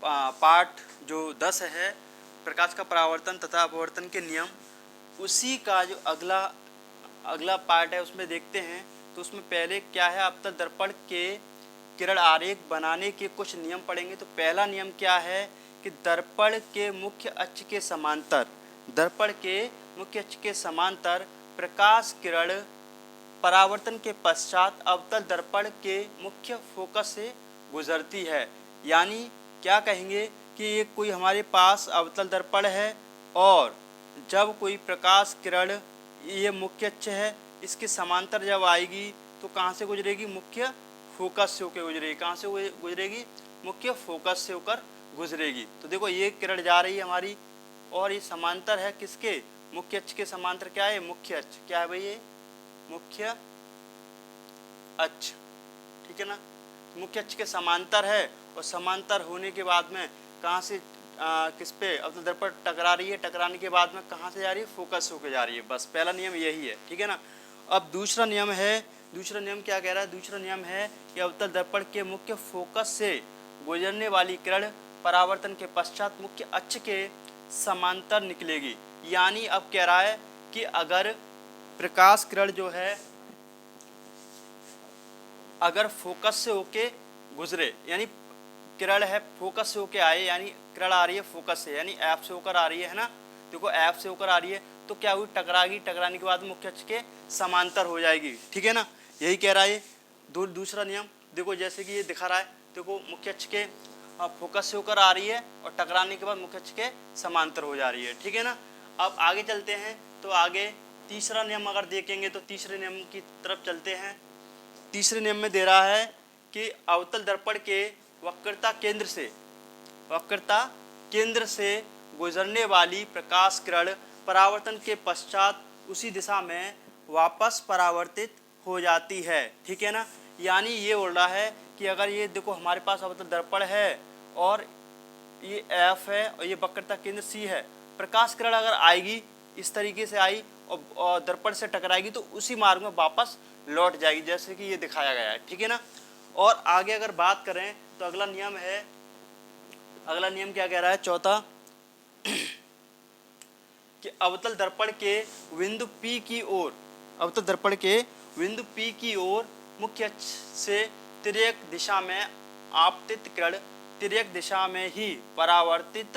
पाठ जो 10 है, प्रकाश का परावर्तन तथा अपवर्तन के नियम, उसी का जो अगला पार्ट है उसमें देखते हैं। तो उसमें पहले क्या है, अवतल दर्पण के किरण आरेख बनाने के कुछ नियम पढ़ेंगे। तो पहला नियम क्या है कि दर्पण के मुख्य अक्ष के समांतर, दर्पण के मुख्य अक्ष के समांतर प्रकाश किरण परावर्तन के पश्चात अवतल दर्पण के मुख्य फोकस से गुजरती है। यानी क्या कहेंगे कि ये कोई हमारे पास अवतल दर्पण है और जब कोई प्रकाश किरण, ये मुख्य अक्ष है, इसके समांतर जब आएगी तो कहाँ से गुजरेगी, मुख्य फोकस से होकर गुजरेगी। कहाँ से गुजरेगी, मुख्य फोकस से होकर गुजरेगी। तो देखो ये किरण जा रही है हमारी और ये समांतर है किसके, मुख्य अक्ष के समांतर। क्या है, मुख्य अक्ष। क्या है भाई, ये मुख्य अक्ष, ठीक है ना। मुख्य अक्ष के समांतर है और समांतर होने के बाद में कहाँ से किस पे अवतल दर्पण टकरा रही है, टकराने के बाद में कहाँ से जा रही है, फोकस होकर जा रही है। बस पहला नियम यही है, ठीक है ना। अब दूसरा नियम है, दूसरा नियम क्या कह रहा है, दूसरा नियम है कि अवतल दर्पण के मुख्य फोकस से गुजरने वाली किरण परावर्तन के पश्चात मुख्य अक्ष के समांतर निकलेगी। यानी अब कह रहा है कि अगर प्रकाश किरण जो है अगर फोकस से होके गुजरे, यानी किरण है फोकस से होके आए, यानी किरण आ रही है फोकस से, यानी एफ से होकर आ रही है ना। देखो एफ से होकर आ रही है तो क्या हुई, टकराएगी, टकराने के बाद मुख्य अक्ष के समांतर हो जाएगी, ठीक है ना। यही कह रहा है दूसरा नियम। देखो जैसे कि ये दिखा रहा है, देखो मुख्य अक्ष के फोकस से होकर आ रही है और टकराने के बाद मुख्य अक्ष के समांतर हो जा रही है, ठीक है ना। अब आगे चलते हैं। तो आगे तीसरा नियम अगर देखेंगे तो तीसरे नियम की तरफ चलते हैं। तीसरे नियम में दे रहा है कि अवतल दर्पण के वक्रता केंद्र से गुजरने वाली प्रकाश किरण परावर्तन के पश्चात उसी दिशा में वापस परावर्तित हो जाती है, ठीक है ना। यानी ये बोल रहा है कि अगर ये देखो हमारे पास अवतल दर्पण है और ये एफ है और ये वक्रता केंद्र सी है, प्रकाश किरण अगर आएगी इस तरीके से आई और दर्पण से टकराएगी तो उसी मार्ग में वापस लौट जाएगी, जैसे कि ये दिखाया गया है, ठीक है ना। और आगे अगर बात करें तो अगला नियम है, अगला नियम क्या कह रहा है, चौथा, कि अवतल दर्पण के बिंदु P की ओर, अवतल दर्पण के बिंदु P की ओर मुख्य अक्ष से तिर्यक दिशा में आपतित किरण तिर्यक दिशा में ही परावर्तित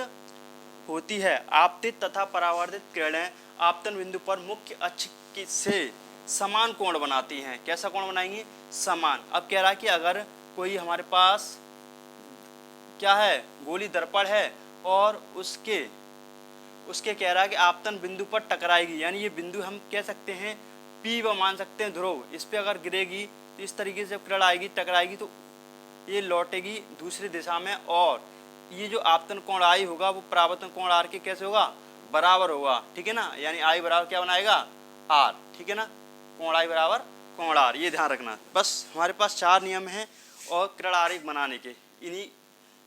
होती है। आपतित तथा परावर्तित किरणें आपतन बिंदु पर मुख्य अक्ष से समान कोण बनाती हैं। कैसा कोण बनाएंगी, समान। अब कह रहा है कि अगर कोई हमारे पास क्या है, गोली दर्पण है और उसके कह रहा है कि आपतन बिंदु पर टकराएगी, यानी ये बिंदु हम कह सकते हैं P व मान सकते हैं ध्रुव। इस पे अगर गिरेगी तो इस तरीके से किरण आएगी, टकराएगी तो ये लौटेगी दूसरी दिशा में और ये जो आपतन कोण आई होगा वो परावर्तन कोण आर के कैसे होगा, बराबर होगा, ठीक है ना। यानी आई बराबर क्या बनाएगा, आर, ठीक है ना। कोण आई बराबर कोण आर, ये ध्यान रखना। बस हमारे पास 4 नियम हैं और किरण आरेख बनाने के, इन्हीं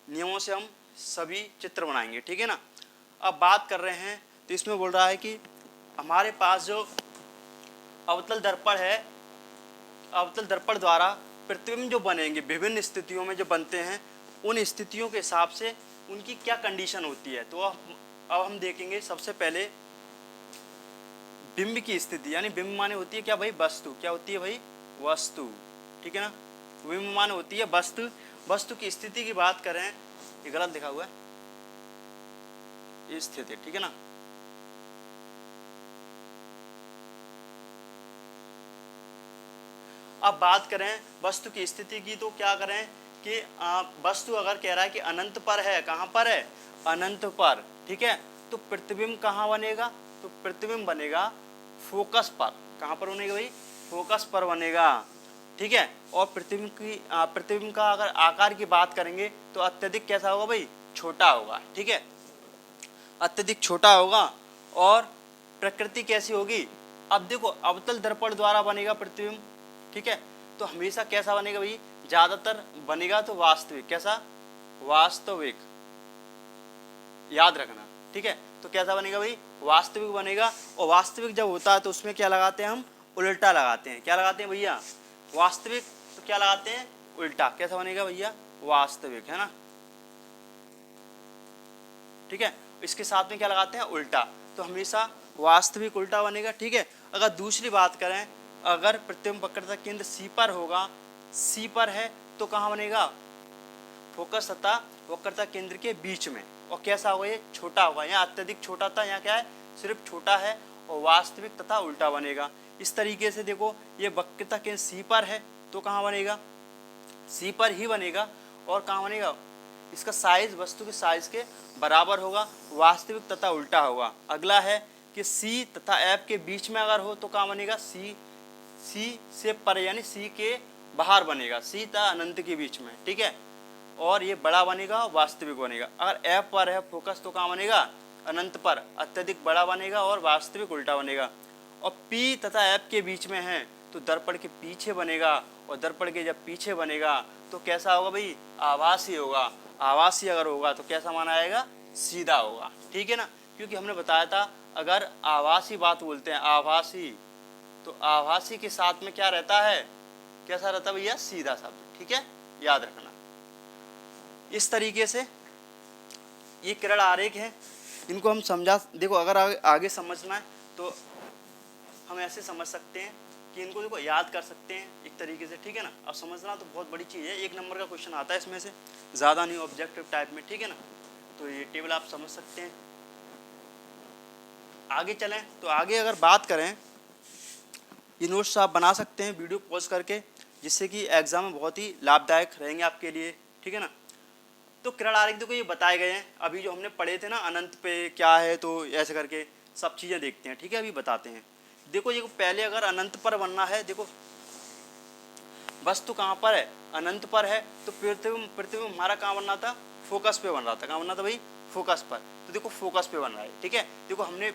नियमों से हम सभी चित्र बनाएंगे, ठीक है ना। अब बात कर रहे हैं तो इसमें बोल रहा है कि हमारे पास जो अवतल दर्पण है, अवतल दर्पण द्वारा प्रतिबिंब जो बनेंगे विभिन्न स्थितियों में जो बनते हैं, उन स्थितियों के हिसाब से उनकी क्या कंडीशन होती है। तो अब हम देखेंगे सबसे पहले बिंब की स्थिति, यानी बिंब माने होती है क्या भाई, वस्तु। क्या होती है भाई, वस्तु, ठीक है ना। बिंब माने होती है वस्तु। वस्तु की स्थिति की बात करें, ये गलत लिखा हुआ है, स्थिति, ठीक है ना। अब बात करें वस्तु की स्थिति की तो क्या करें कि वस्तु अगर कह रहा है कि अनंत पर है, कहाँ पर है, अनंत पर, ठीक है। तो प्रतिबिंब कहाँ बनेगा, तो प्रतिबिंब बनेगा फोकस पर। कहाँ पर बनेगा भाई, फोकस पर बनेगा, ठीक है। और प्रतिबिंब का अगर आकार की बात करेंगे तो अत्यधिक कैसा होगा भाई, छोटा होगा, ठीक है, अत्यधिक छोटा होगा। और प्रकृति कैसी होगी, अब देखो अवतल दर्पण द्वारा बनेगा प्रतिबिंब, ठीक है। तो हमेशा कैसा बनेगा भाई, ज्यादातर बनेगा तो वास्तविक। कैसा, वास्तविक, याद रखना, ठीक है। तो कैसा बनेगा भाई, वास्तविक बनेगा। और वास्तविक जब होता है तो उसमें क्या लगाते हैं हम, उल्टा लगाते हैं। क्या लगाते हैं भैया, वास्तविक तो क्या लगाते हैं, उल्टा। कैसा बनेगा भैया, वास्तविक, है ना। ठीक है। इसके साथ में क्या लगाते हैं, उल्टा, तो हमेशा वास्तविक उल्टा बनेगा, ठीक है। अगर दूसरी बात करें, अगर प्रतिबिंब वक्रता केंद्र सी पर होगा, सी पर है तो कहाँ बनेगा, फोकस तथा वक्रता केंद्र के बीच में, और कैसा होगा, ये छोटा होगा, यहाँ अत्यधिक छोटा था, यहाँ क्या है, सिर्फ छोटा है, और वास्तविक तथा उल्टा बनेगा। इस तरीके से देखो, ये वक्रता केंद्र सी पर है तो कहाँ बनेगा, सी पर ही बनेगा, और कहाँ बनेगा, इसका साइज वस्तु के साइज के बराबर होगा, वास्तविक तथा उल्टा होगा। अगला है कि सी तथा एफ के बीच में अगर हो तो कहाँ बनेगा, सी से पर यानी सी के बाहर बनेगा, सी तथा अनंत के बीच में, ठीक है, और ये बड़ा बनेगा, वास्तविक बनेगा। अगर एफ पर है फोकस तो कहाँ बनेगा, अनंत पर, अत्यधिक बड़ा बनेगा और वास्तविक उल्टा बनेगा। और पी तथा एफ के बीच में है तो दर्पण के पीछे बनेगा, और दर्पण के जब पीछे बनेगा तो कैसा होगा भाई, आभासी होगा। आभासी अगर होगा तो कैसा माना जाएगा, सीधा होगा, ठीक है ना, क्योंकि हमने बताया था अगर आभासी बात बोलते हैं, आभासी, तो आभासी के साथ में क्या रहता है, कैसा रहता है भैया, सीधा शब्द, ठीक है, याद रखना। इस तरीके से ये किरण आरेख है, इनको हम समझा, देखो अगर आगे समझना है तो हम ऐसे समझ सकते हैं कि इनको देखो याद कर सकते हैं एक तरीके से, ठीक है ना। अब समझना तो बहुत बड़ी चीज़ है, 1 नंबर का क्वेश्चन आता है इसमें से, ज़्यादा नहीं, ऑब्जेक्टिव टाइप में, ठीक है ना। तो ये टेबल आप समझ सकते हैं। आगे चलें तो आगे अगर बात करें, ये नोट्स आप बना सकते हैं वीडियो पॉज करके, जिससे कि एग्जाम में बहुत ही लाभदायक रहेंगे आपके लिए, ठीक है ना। तो किरण आरेख देखो ये बताए गए हैं, अभी जो हमने पढ़े थे ना अनंत पे क्या है, तो ऐसे करके सब चीज़ें देखते हैं, ठीक है, अभी बताते हैं। देखो ये पहले अगर अनंत पर बनना है, देखो वस्तु कहाँ पर है, अनंत पर है, तो प्रतिबिंब हमारा कहाँ बनना था, फोकस पे बन रहा था, कहाँ बनना था भाई, फोकस पर, तो देखो फोकस पे बन रहा है, ठीक है। देखो हमने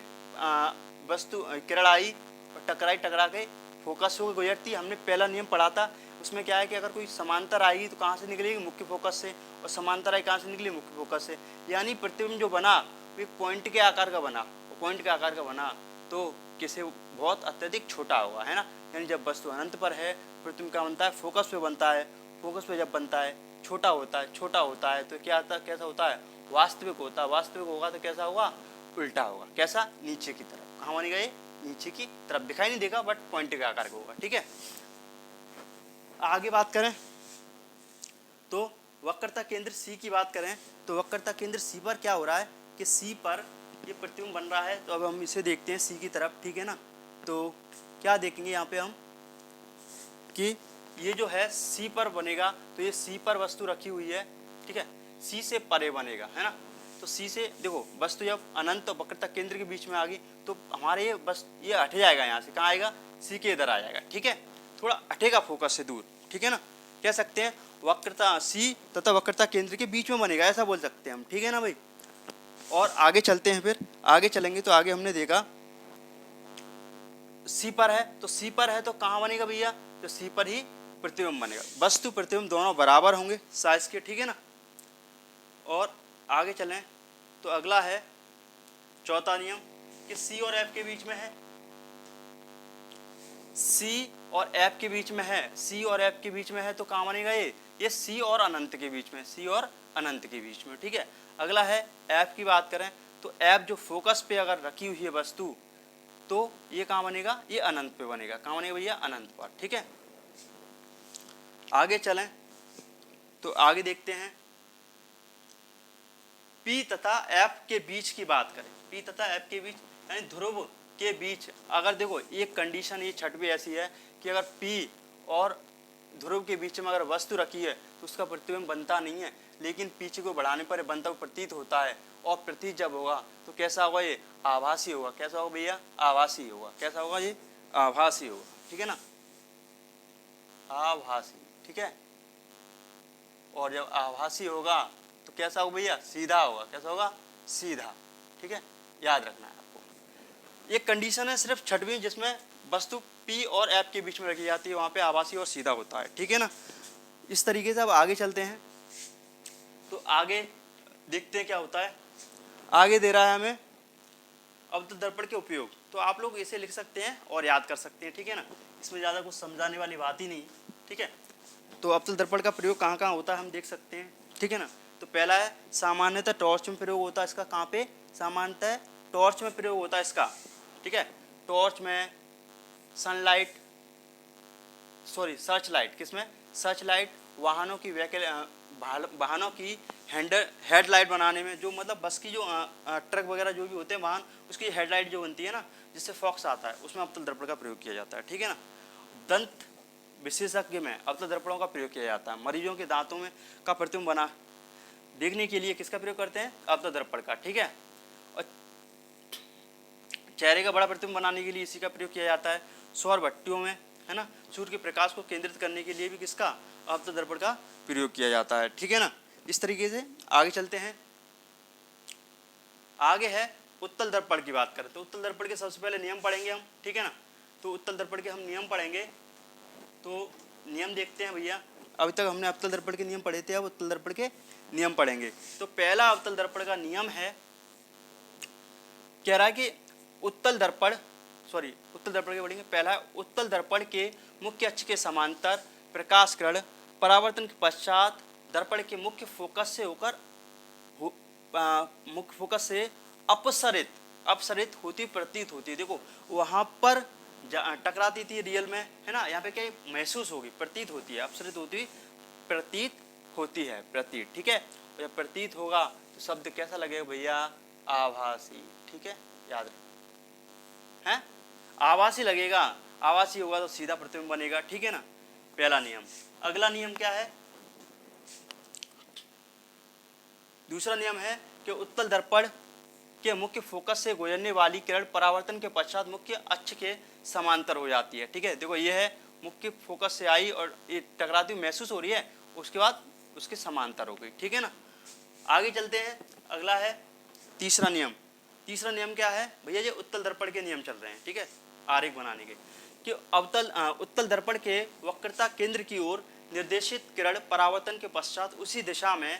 वस्तु किरण आई और टकरा के फोकस से गुजरती, हमने पहला नियम पढ़ा था, उसमें क्या है कि अगर कोई समांतर आएगी तो कहाँ से निकलेगी, मुख्य फोकस से, और समांतर आई कहाँ से निकली, मुख्य फोकस से, यानी प्रतिबिंब जो बना वो एक पॉइंट के आकार का बना, पॉइंट के आकार का बना, तो किसे बहुत अत्यधिक छोटा होगा, है ना। यानी जब वस्तु अनंत पर है प्रतिबिंब क्या बनता है, फोकस पे बनता है, फोकस पे जब बनता है छोटा होता है तो क्या आता, कैसा होता है, वास्तविक होता है, वास्तविक होगा तो कैसा होगा, उल्टा होगा, कैसा, नीचे की तरफ, कहाँ बनेगा ये, नीचे की तरफ, दिखाई नहीं देगा बट पॉइंट के आकार का होगा, ठीक है। आगे बात करें तो वक्रता केंद्र सी की बात करें तो वक्रता केंद्र सी पर क्या हो रहा है कि सी पर ये प्रतिबिंब बन रहा है, तो अब हम इसे देखते हैं सी की तरफ, ठीक है ना। तो क्या देखेंगे यहाँ पे हम कि ये जो है सी पर बनेगा, तो ये सी पर वस्तु रखी हुई है, ठीक है, सी से परे बनेगा, है ना। तो सी से देखो वस्तु जब अनंत और वक्रता केंद्र के बीच में आ गई तो हमारे ये बस ये हट जाएगा, यहाँ से कहाँ आएगा, सी के इधर आ जाएगा, ठीक है, थोड़ा हटेगा फोकस से दूर, ठीक है ना। कह सकते हैं वक्रता सी तथा वक्रता केंद्र के बीच में बनेगा, ऐसा बोल सकते हैं हम, ठीक है ना भाई। और आगे चलते हैं, फिर आगे चलेंगे तो आगे हमने देखा सी पर है, तो सी पर है तो कहाँ बनेगा भैया, तो सी पर ही प्रतिबिंब बनेगा, वस्तु प्रतिबिंब दोनों बराबर होंगे साइज के, ठीक है ना। और आगे चलें तो अगला है चौथा नियम कि सी और एफ के बीच में है, सी और एफ के बीच में है, सी और एफ के बीच में है तो कहाँ बनेगा ये सी और अनंत के बीच में, सी और अनंत के बीच में, ठीक है। अगला है एफ की बात करें तो एफ जो फोकस पे अगर रखी हुई है वस्तु तो ये कहाँ बनेगा, ये अनंत पे बनेगा, कहाँ बनेगा भैया, अनंत पर, ठीक है। आगे चलें तो आगे देखते हैं पी तथा एफ के बीच की बात करें, पी तथा एफ के बीच यानी ध्रुव के बीच, अगर देखो एक कंडीशन ये छठवीं ऐसी है कि अगर पी और ध्रुव के बीच में अगर वस्तु रखी है तो उसका प्रतिबिंब बनता नहीं है, लेकिन पीछे को बढ़ाने पर बनता हुआ प्रतीत होता है, और प्रतीत जब होगा तो कैसा होगा, ये आभासी होगा, कैसा होगा भैया, आभासी होगा, कैसा होगा, ये आभासी होगा, ठीक है ना, आभासी, ठीक है। और जब आभासी होगा तो कैसा होगा भैया, सीधा होगा, कैसा होगा, सीधा, ठीक है, याद रखना है आपको। एक कंडीशन है सिर्फ छठवीं जिसमें वस्तु पी और एफ के बीच में रखी जाती है, वहां पे आभासी और सीधा होता है, ठीक है ना। इस तरीके से अब आगे चलते हैं तो आगे देखते हैं क्या होता है। आगे दे रहा है हमें अवतल दर्पण के उपयोग, तो आप लोग इसे लिख सकते हैं और याद कर सकते हैं, ठीक है ना, इसमें ज़्यादा कुछ समझाने वाली बात ही नहीं, ठीक है। तो अवतल दर्पण का प्रयोग कहाँ कहाँ होता है हम देख सकते हैं, ठीक है ना। तो पहला है सामान्यतः टॉर्च में प्रयोग होता है इसका, कहाँ पे, सामान्यतः टॉर्च में प्रयोग होता है इसका, ठीक है। टॉर्च में, सनलाइट, सॉरी सर्च लाइट, किसमें, सर्च लाइट, वाहनों की वाहनों की हेडलाइट बनाने में, जो मतलब बस की जो ट्रक वगैरह जो भी होते हैं वाहन, उसकी हेडलाइट जो बनती है ना, जिससे फॉक्स आता है, उसमें अवतल दर्पण का प्रयोग किया जाता है, ठीक है ना। दंत विशेषज्ञ में अवतल दर्पणों का प्रयोग किया जाता है। मरीजों के दांतों में का प्रतिबिंब बना देखने के लिए किसका प्रयोग करते हैं, अवतल दर्पण का, ठीक है। और चेहरे का बड़ा प्रतिबिंब बनाने के लिए इसी का प्रयोग किया जाता है। सौर भट्टियों में, है ना, सूर्य के प्रकाश को केंद्रित करने के लिए भी किसका, अवतल दर्पण का प्रयोग किया जाता है, ठीक है ना। इस तरीके से आगे चलते हैं। आगे है उत्तल दर्पण की बात करें तो उत्तल दर्पण के सबसे पहले नियम पढ़ेंगे हम, ठीक है ना। तो उत्तल दर्पण के हम नियम पढ़ेंगे, तो नियम देखते हैं भैया। अभी तक हमने अवतल दर्पण के नियम पढ़े थे, अब उत्तल दर्पण के नियम पढ़ेंगे। तो पहला अवतल दर्पण का नियम है, कह रहा है कि उत्तल दर्पण के पढ़ेंगे। पहला उत्तल दर्पण के मुख्य अक्ष के समांतर प्रकाश किरण परावर्तन के पश्चात दर्पण के मुख्य फोकस से अपसरित होती प्रतीत होती है। देखो वहां पर टकराती थी रियल में, है ना, यहाँ पे क्या महसूस होगी, प्रतीत होती है, अपसरित होती प्रतीत होती है, प्रतीत, ठीक है। जब प्रतीत होगा तो शब्द कैसा लगेगा भैया, आभासी, ठीक है, याद रखो, है आभासी लगेगा, आभासी होगा तो सीधा प्रतिबिंब बनेगा, ठीक है ना, पहला नियम। अगला नियम क्या है, दूसरा नियम है कि उत्तल दर्पण के मुख्य फोकस से गुजरने वाली किरण परावर्तन के पश्चात मुख्य अक्ष के समांतर हो जाती है, ठीक है। देखो ये है, मुख्य फोकस से आई और ये टकराती हुई महसूस हो रही है, उसके बाद उसके समांतर हो गई, ठीक है ना। आगे चलते हैं, अगला है तीसरा नियम। तीसरा नियम क्या है भैया, ये उत्तल दर्पण के नियम चल रहे हैं, ठीक है, आरेख बनाने के, कि उत्तल दर्पण के वक्रता केंद्र की ओर निर्देशित किरण परावर्तन के पश्चात उसी दिशा में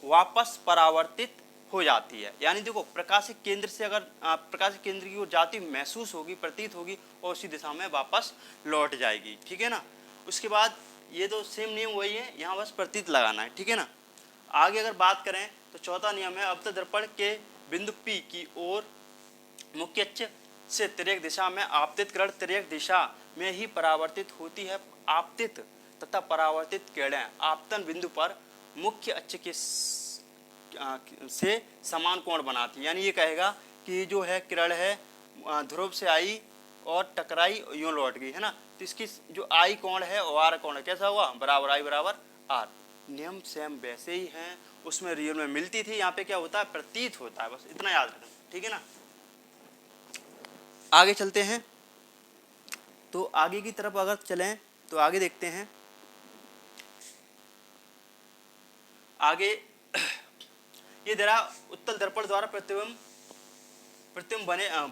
वापस परावर्तित हो जाती है। यानी देखो प्रकाशिक केंद्र से अगर प्रकाशिक केंद्र की ओर जाती महसूस होगी, प्रतीत होगी, और उसी दिशा में वापस लौट जाएगी, ठीक है ना। उसके बाद ये तो सेम नियम वही है, यहाँ बस प्रतीत लगाना है, ठीक है ना। आगे अगर बात करें तो चौथा नियम है, अवतल दर्पण के बिंदु P की ओर मुख्य अक्ष से तिर्यक दिशा में आपतित किरण तिर्यक दिशा में ही परावर्तित होती है। आपतित तथा परावर्तित किरणें आपतन बिंदु पर मुख्य अक्ष के से समान कोण बनाती है। यानी ये कहेगा कि जो है किरण है ध्रुव से आई और टकराई, यूं लौट गई, है ना, तो इसकी जो आई कोण है और आर कोण है कैसा हुआ, बराबर आई बराबर आर। नियम सेम वैसे ही हैं, उसमें रियल में मिलती थी, यहाँ पे क्या होता है, प्रतीत होता है, बस इतना याद रखना, ठीक है ना। आगे चलते हैं, तो आगे की तरफ अगर चलें तो आगे देखते हैं। आगे ये जरा उत्तल दर्पण द्वारा प्रतिबिंब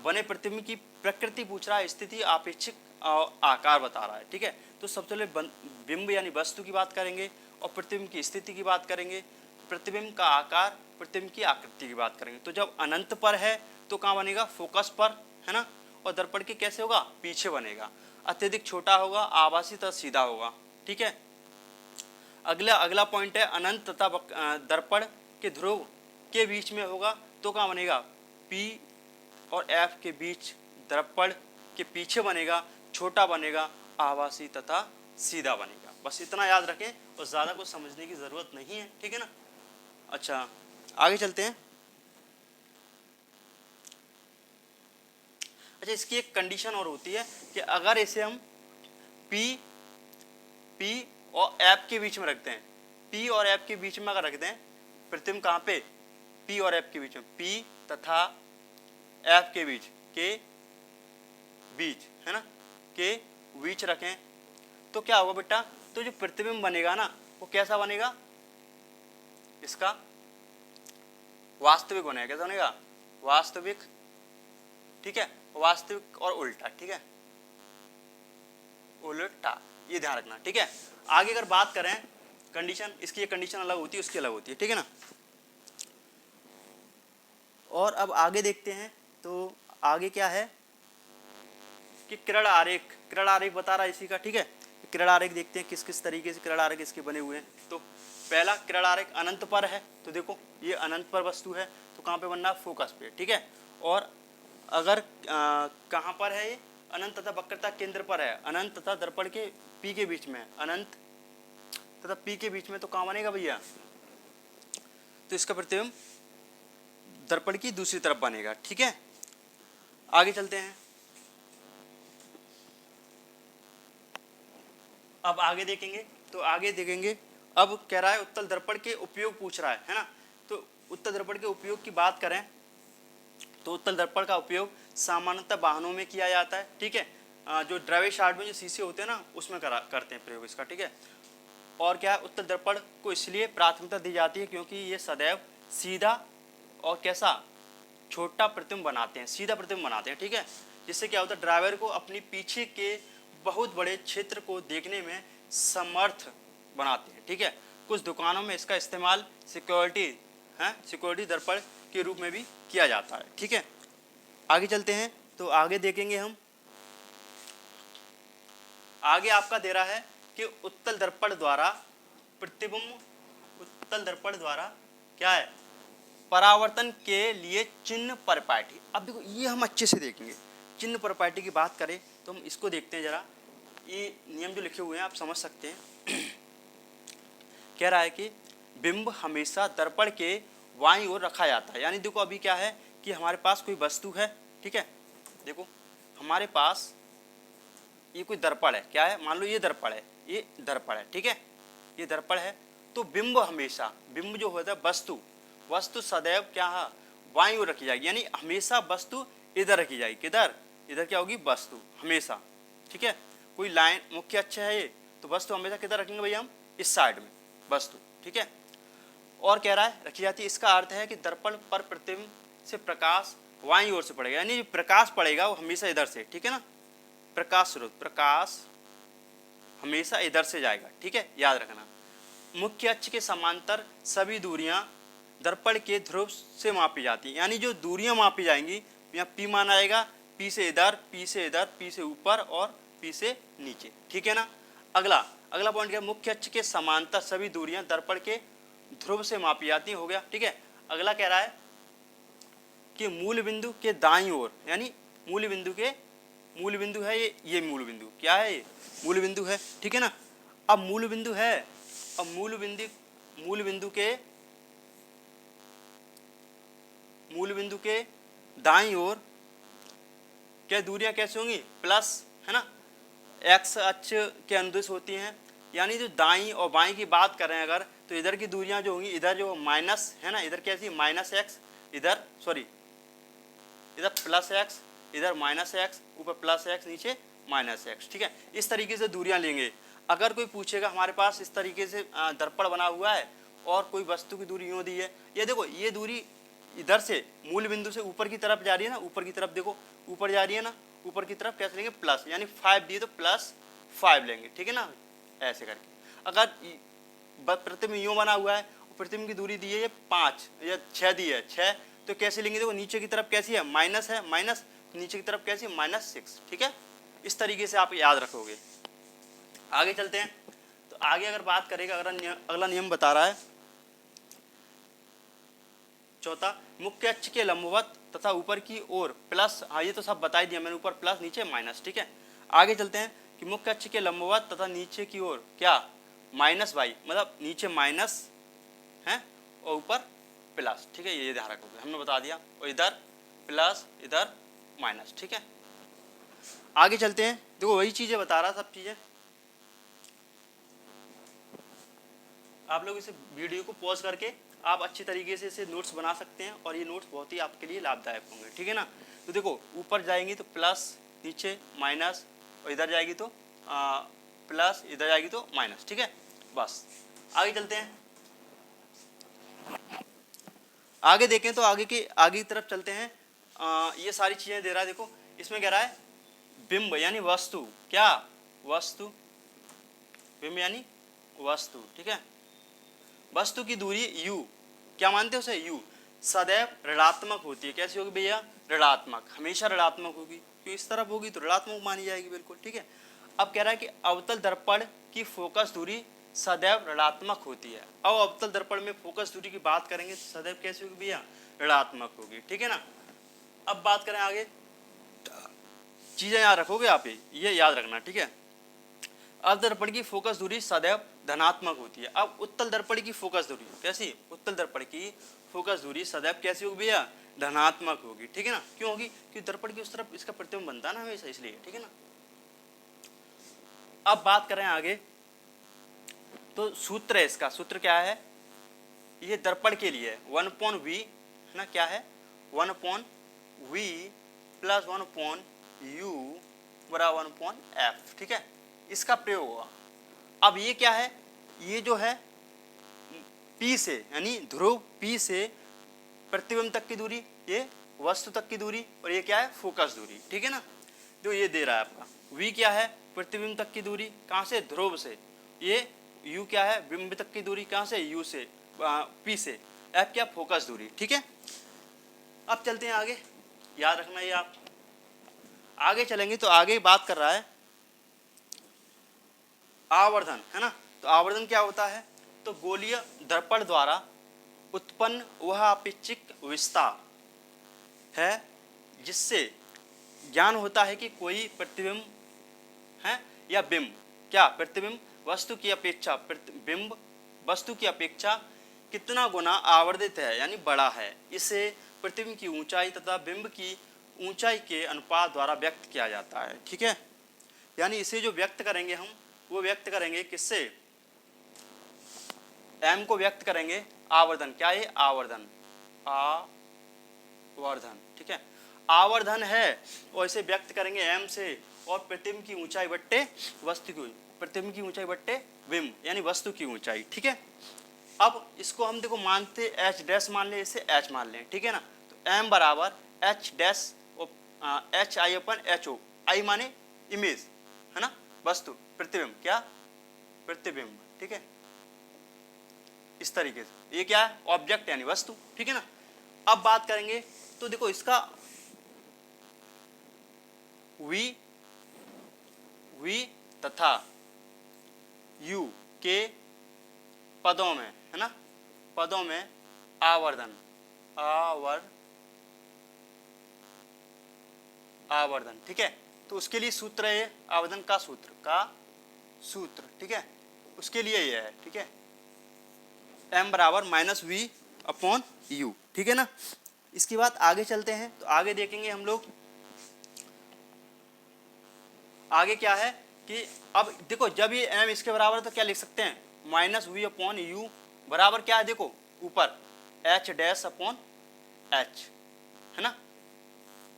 बने प्रतिबिंब की प्रकृति पूछ रहा है, स्थिति आपेक्षिक आकार बता रहा है, ठीक है। तो सबसे पहले बिंब यानी वस्तु की बात करेंगे और प्रतिबिंब की स्थिति की बात करेंगे, प्रतिबिंब का आकार, प्रतिबिंब की आकृति की बात करेंगे। तो जब अनंत पर है तो कहाँ बनेगा, फोकस पर, है ना, और दर्पण के कैसे होगा, पीछे बनेगा। अत्यधिक छोटा होगा, आभासी तथा सीधा होगा, ठीक है। अगला पॉइंट है, अनंत तथा दर्पण के ध्रुव के बीच में होगा तो कहाँ बनेगा, P और F के बीच दर्पण के पीछे बनेगा, छोटा बनेगा, आभासी तथा सीधा बनेगा। बस इतना याद रखें और ज़्यादा कुछ समझने की ज़रूरत नहीं है, ठीक है ना। अच्छा आगे चलते हैं। अच्छा इसकी एक कंडीशन और होती है कि अगर इसे हम P और F के बीच में रखते हैं, P और F के बीच में अगर रख दें, प्रतिबिंब कहाँ पे, P और F के बीच में, P तथा F के बीच, के बीच, है ना, के बीच रखें तो क्या होगा बेटा, तो जो प्रतिबिंब बनेगा ना वो कैसा बनेगा, इसका वास्तविक बनेगा, कैसा बनेगा, वास्तविक, ठीक है, वास्तविक और उल्टा, ठीक है, उल्टा, ये ध्यान रखना, ठीक है। आगे अगर बात करें कंडीशन, इसकी ये कंडीशन अलग होती है, उसकी अलग होती है, ठीक है ना। और अब आगे देखते हैं, तो आगे क्या है कि किरण आरेख बता रहा है इसी का, ठीक है। किरण आरेख देखते हैं किस किस तरीके से किरण आरेख इसके बने हुए हैं। तो पहला किरण आरेख अनंत पर है, तो देखो ये अनंत पर वस्तु है, तो कहाँ पे बनना है, फोकस पे, ठीक है। और अगर कहाँ पर है ये, अनंत तथा वक्रता केंद्र पर है, अनंत तथा दर्पण के पी के बीच में, अनंत तथा पी के बीच में, तो कहाँ बनेगा भैया, तो इसका प्रतिबिंब दर्पण की दूसरी तरफ बनेगा, ठीक है। आगे चलते हैं, अब आगे देखेंगे, तो आगे देखेंगे अब कह रहा है उत्तल दर्पण के उपयोग पूछ रहा है ना। तो उत्तल दर्पण के उपयोग की बात करें तो उत्तल दर्पण का उपयोग सामान्यतः वाहनों में किया जाता है, ठीक है। जो ड्राइविंग शार्ट में जो शीशे होते हैं ना उसमें करते हैं प्रयोग इसका, ठीक है। और क्या है, उत्तल दर्पण को इसलिए प्राथमिकता दी जाती है क्योंकि ये सदैव सीधा और कैसा छोटा प्रतिबिंब बनाते हैं, सीधा प्रतिबिंब बनाते हैं, ठीक है। जिससे क्या होता है, ड्राइवर को अपनी पीछे के बहुत बड़े क्षेत्र को देखने में समर्थ बनाते हैं, ठीक है। कुछ दुकानों में इसका इस्तेमाल सिक्योरिटी दर्पण के रूप में भी किया जाता है, ठीक है। आगे चलते हैं, तो आगे देखेंगे हम, आगे आपका दे रहा है कि उत्तल दर्पण द्वारा प्रतिबिंब, उत्तल दर्पण द्वारा क्या है, परावर्तन के लिए चिन्ह परिपाटी। अब देखो ये हम अच्छे से देखेंगे, चिन्ह परिपाटी की बात करें तो हम इसको देखते हैं जरा, ये नियम जो लिखे हुए हैं आप समझ सकते हैं। कह रहा है कि बिंब हमेशा दर्पण के बाईं ओर रखा जाता है, यानी देखो अभी क्या है कि हमारे पास कोई वस्तु है, ठीक है। देखो हमारे पास ये कोई दर्पण है, क्या है, मान लो ये दर्पण है, ये दर्पण है, ठीक है, ये दर्पण है। तो बिंब हमेशा, बिंब जो होता है वस्तु सदैव क्या है, बाईं ओर रखी जाएगी, यानी हमेशा वस्तु इधर रखी जाएगी, किधर, इधर क्या होगी वस्तु हमेशा, ठीक है। कोई लाइन मुख्य अक्ष है ये, तो वस्तु हमेशा किधर रखेंगे भैया हम, इस साइड में वस्तु, ठीक है। और कह रहा है रखी जाती है, इसका अर्थ है कि दर्पण पर प्रतिबिंब से प्रकाश बाईं ओर से पड़ेगा, यानी जो प्रकाश पड़ेगा वो हमेशा इधर से, ठीक है ना। प्रकाश स्रोत, प्रकाश हमेशा इधर से जाएगा, ठीक है, याद रखना। मुख्य अक्ष के समांतर सभी दूरियां दर्पण के ध्रुव से मापी जाती हैं, यानी जो दूरियां मापी जाएंगी, यहाँ पी माना जाएगा, पी से इधर, पी से इधर, पी से ऊपर और पी से नीचे, ठीक है ना। अगला पॉइंट क्या, मुख्य अक्ष के समांतर सभी दूरियां दर्पण के ध्रुव से मापी जाती हैं, हो गया, ठीक है। अगला कह रहा है कि मूल बिंदु के दाईं ओर, यानी मूल बिंदु है ये मूल बिंदु क्या है, ये मूल बिंदु है, ठीक है ना। अब मूल बिंदु है, अब मूल बिंदु के दाईं ओर क्या दूरियां कैसे होंगी, प्लस, है ना, एक्स अक्ष के अनुदिश होती हैं, यानी जो दाईं और बाईं की बात कर रहे हैं अगर, तो इधर की दूरियां जो होंगी, इधर जो माइनस है ना, इधर कैसी माइनस एक्स, इधर प्लस एक्स, इधर माइनस एक्स, ऊपर प्लस एक्स, नीचे माइनस एक्स, ठीक है। इस तरीके से दूरियां लेंगे। अगर कोई पूछेगा हमारे पास इस तरीके से दर्पण बना हुआ है और कोई वस्तु की दूरी यूँ दी है, ये देखो ये दूरी इधर से मूल बिंदु से ऊपर की तरफ जा रही है ना, ऊपर की तरफ देखो ऊपर जा रही है ना, ऊपर की तरफ कैसे लेंगे, प्लस, यानी 5 दिए तो +5 लेंगे, ठीक है ना, ऐसे करके। अगर प्रतिबिंब यूँ बना हुआ है, प्रतिबिंब की दूरी दी है ये 5 या 6 दी है, 6, तो कैसे लेंगे, देखो नीचे की तरफ कैसी है, माइनस है, माइनस, नीचे की तरफ कैसी है, -6, ठीक है। इस तरीके से आप याद रखोगे। आगे चलते हैं, तो आगे अगर बात करेगा, अगला नियम बता रहा है चौथा, मुख्य अक्ष के लंबवत तथा ऊपर की ओर प्लस, हाँ ये तो सब बता ही दिया मैंने, ऊपर प्लस नीचे माइनस, ठीक है। आगे चलते हैं कि मुख्य अक्ष के लंबवत तथा नीचे की ओर क्या, -y, मतलब नीचे माइनस है और ऊपर प्लस, ठीक है, ये ध्यान रखोगे, हमने बता दिया, और इधर प्लस, इधर माइनस, ठीक है। आगे चलते हैं, देखो वही चीजें बता रहा, सब चीजें आप लोग इसे वीडियो को पॉज करके आप अच्छी तरीके से इसे नोट्स बना सकते हैं, और ये नोट्स बहुत ही आपके लिए लाभदायक होंगे, ठीक है ना। तो देखो ऊपर जाएंगी तो प्लस, नीचे माइनस, और इधर जाएगी तो प्लस, इधर जाएगी तो माइनस, ठीक है। बस आगे चलते हैं, आगे देखें तो आगे की तरफ चलते हैं। ये सारी चीजें दे रहा है, देखो इसमें कह रहा है बिंब यानी वस्तु, क्या वस्तु, बिंब यानी वस्तु, ठीक है। वस्तु की दूरी u, क्या मानते हो उसे, u सदैव ऋणात्मक होती है, कैसी होगी भैया, ऋणात्मक, हमेशा ऋणात्मक होगी, क्यों इस तरफ होगी तो ऋणात्मक मानी जाएगी, बिल्कुल, ठीक है। अब कह रहा है कि अवतल दर्पण की फोकस दूरी सदैव ऋणात्मक होती है। अब अवतल दर्पण में फोकस दूरी की बात करेंगे तो सदैव कैसे होगी भैया, ऋणात्मक होगी, ठीक है ना। अब बात करें आगे, चीजें याद रखोगे आप, ये याद रखना, ठीक है। अवतल दर्पण की फोकस दूरी सदैव धनात्मक होती है। अब उत्तल दर्पण की फोकस दूरी कैसी, उत्तल दर्पण की फोकस दूरी सदैव कैसी होगी भैया, धनात्मक होगी, ठीक है ना। क्यों होगी, क्योंकि दर्पण की उस तरफ इसका प्रतिबिंब बनता है ना हमेशा, इसलिए, ठीक है ना। अब बात करें आगे, तो सूत्र है इसका, सूत्र क्या है, ये दर्पण के लिए 1/v है ना, क्या है 1/v प्लस 1/u बराबर 1/f, ठीक है, इसका प्रयोग होगा। अब ये क्या है, ये जो है P से यानी ध्रुव P से प्रतिबिंब तक की दूरी, ये वस्तु तक की दूरी, और ये क्या है फोकस दूरी, ठीक है ना। तो ये दे रहा है आपका v क्या है, प्रतिबिंब तक की दूरी, कहाँ से, ध्रुव से, ये u क्या है, बिंब तक की दूरी, कहाँ से, u से, P से, f क्या, फोकस दूरी, ठीक है। अब चलते हैं आगे, याद रखना ये आप, आगे चलेंगे तो आगे बात कर रहा है आवर्धन, है ना। तो आवर्धन क्या होता है, तो गोलीय दर्पण द्वारा उत्पन्न वह अपेक्षिक विस्तार है जिससे ज्ञान होता है कि कोई प्रतिबिंब है या बिंब, क्या, प्रतिबिंब वस्तु की अपेक्षा, बिंब वस्तु की अपेक्षा कितना गुना आवर्धित है यानी बड़ा है। इसे प्रतिबिंब की ऊंचाई तथा बिंब की ऊंचाई के अनुपात द्वारा व्यक्त किया जाता है, ठीक है। यानी इसे जो व्यक्त करेंगे हम, वो व्यक्त करेंगे किससे, m को व्यक्त करेंगे आवर्धन, क्या है आवर्धन, आवर्धन, ठीक है, आवर्धन है, और इसे व्यक्त करेंगे m से, और प्रतिबिंब की ऊंचाई बट्टे वस्तु की, प्रतिबिंब की ऊंचाई बट्टे बिंब यानी वस्तु की ऊंचाई, ठीक है। अब इसको हम देखो मानते h डैश मान ले, इसे h मान लें, ठीक है ना। तो m बराबर h dash H I upon H O, I माने इमेज, है ना, वस्तु, प्रतिबिंब, क्या, प्रतिबिंब, ठीक है, इस तरीके से, ये क्या है, ऑब्जेक्ट यानी वस्तु, ठीक है ना। अब बात करेंगे तो देखो इसका v तथा u के पदों में, है ना, पदों में आवर्धन, आवर्धन, ठीक है। तो उसके लिए सूत्र है आवर्धन का सूत्र, ठीक है, उसके लिए यह है, ठीक है, m बराबर -v/u, ठीक है ना। इसके बाद आगे चलते हैं, तो आगे देखेंगे हम लोग, आगे क्या है कि अब देखो जब ये m इसके बराबर है तो क्या लिख सकते हैं, -v/u बराबर क्या है, देखो ऊपर h डैश अपॉन h, है ना,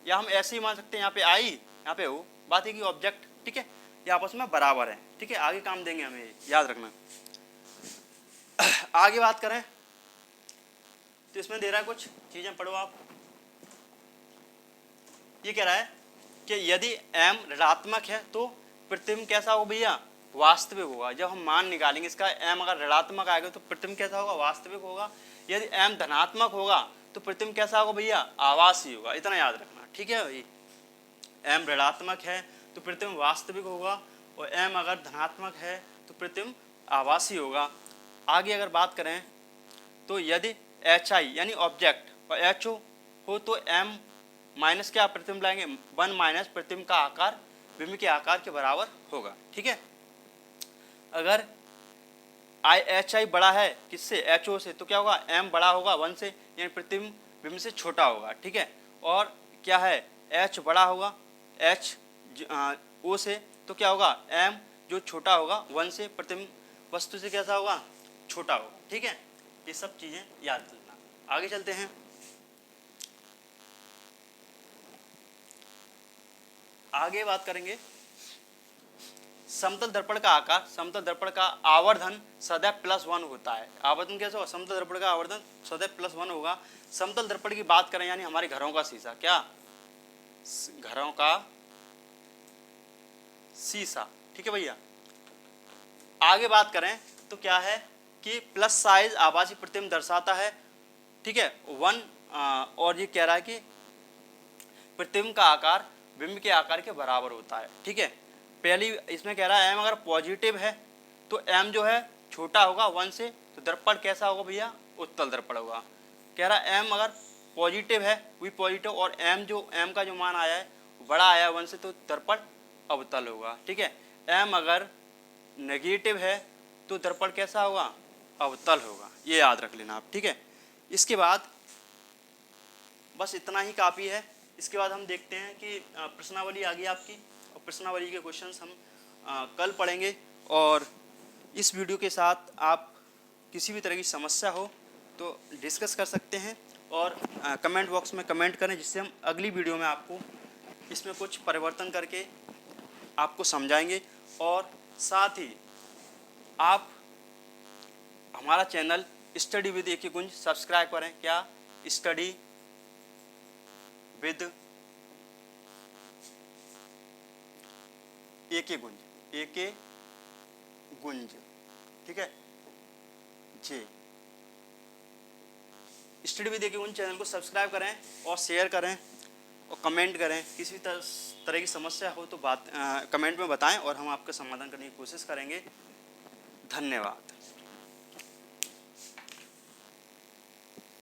या हम ऐसे ही मान सकते हैं, यहाँ पे आई, यहाँ पे हो, बात है कि ऑब्जेक्ट, ठीक है, ये आपस में बराबर है, ठीक है, आगे काम देंगे हमें, याद रखना। आगे बात करें तो इसमें दे रहा है कुछ चीजें, पढ़ो आप। ये कह रहा है कि यदि m ऋणात्मक है तो प्रतिबिंब कैसा होगा भैया, वास्तविक होगा। जब हम मान निकालेंगे इसका, m अगर ऋणात्मक आएगा तो प्रतिबिंब कैसा होगा, वास्तविक होगा। यदि m धनात्मक होगा तो प्रतिबिंब कैसा होगा भैया, आभासी होगा, इतना याद रखना, ठीक है भाई। m ऋणात्मक है तो प्रतिबिंब वास्तविक होगा, और m अगर धनात्मक है तो प्रतिबिंब आभासी होगा। आगे अगर बात करें तो यदि HI यानी ऑब्जेक्ट और HO हो तो m माइनस क्या, प्रतिबिंब लाएंगे 1 माइनस प्रतिबिंब का आकार बिंब के आकार के बराबर होगा, ठीक है। अगर HI बड़ा है किससे, HO से, तो क्या होगा, m बड़ा होगा 1 से, यानी प्रतिबिंब बिंब से छोटा होगा, ठीक है। और क्या है, H बड़ा होगा O से, तो क्या होगा, m जो छोटा होगा 1 से, प्रतिबिंब वस्तु से कैसा होगा, छोटा होगा, ठीक है। ये सब चीजें याद रखना। आगे चलते हैं, आगे बात करेंगे समतल दर्पण का आकार, समतल दर्पण का आवर्धन सदैव +1 होता है। आवर्धन कैसे होगा, समतल दर्पण का आवर्धन सदैव +1 होगा। समतल दर्पण की बात करें यानी हमारे घरों का शीशा, क्या, घरों का शीशा, ठीक है भैया। आगे बात करें तो क्या है कि प्लस साइज आभासी प्रतिबिंब दर्शाता है, ठीक है, 1, और ये कह रहा है कि प्रतिबिंब का आकार बिंब के आकार के बराबर होता है, ठीक है। पहली इसमें कह रहा है m अगर पॉजिटिव है तो m जो है छोटा होगा 1 से, तो दर्पण कैसा होगा भैया, उत्तल दर्पण होगा। कह रहा है m अगर पॉजिटिव है, वी पॉजिटिव, और m का जो मान आया है बड़ा आया है 1 से, तो दर्पण अवतल होगा। ठीक है, m अगर नेगेटिव है तो दर्पण कैसा होगा, अवतल होगा। ये याद रख लेना आप। ठीक है, इसके बाद बस इतना ही काफ़ी है। इसके बाद हम देखते हैं कि प्रश्नावली आ गई आपकी, और प्रश्नावली के क्वेश्चंस हम कल पढ़ेंगे। और इस वीडियो के साथ आप किसी भी तरह की समस्या हो तो डिस्कस कर सकते हैं, और कमेंट बॉक्स में कमेंट करें, जिससे हम अगली वीडियो में आपको इसमें कुछ परिवर्तन करके आपको समझाएंगे। और साथ ही आप हमारा channel study with A K. Gunj subscribe करें। क्या, study with A K. Gunj, A K. Gunj, ठीक है जी। Study with A K. Gunj channel को सब्सक्राइब करें और शेयर करें और कमेंट करें। किसी तरह की समस्या हो तो कमेंट में बताएं, और हम आपका समाधान करने की कोशिश करेंगे। धन्यवाद।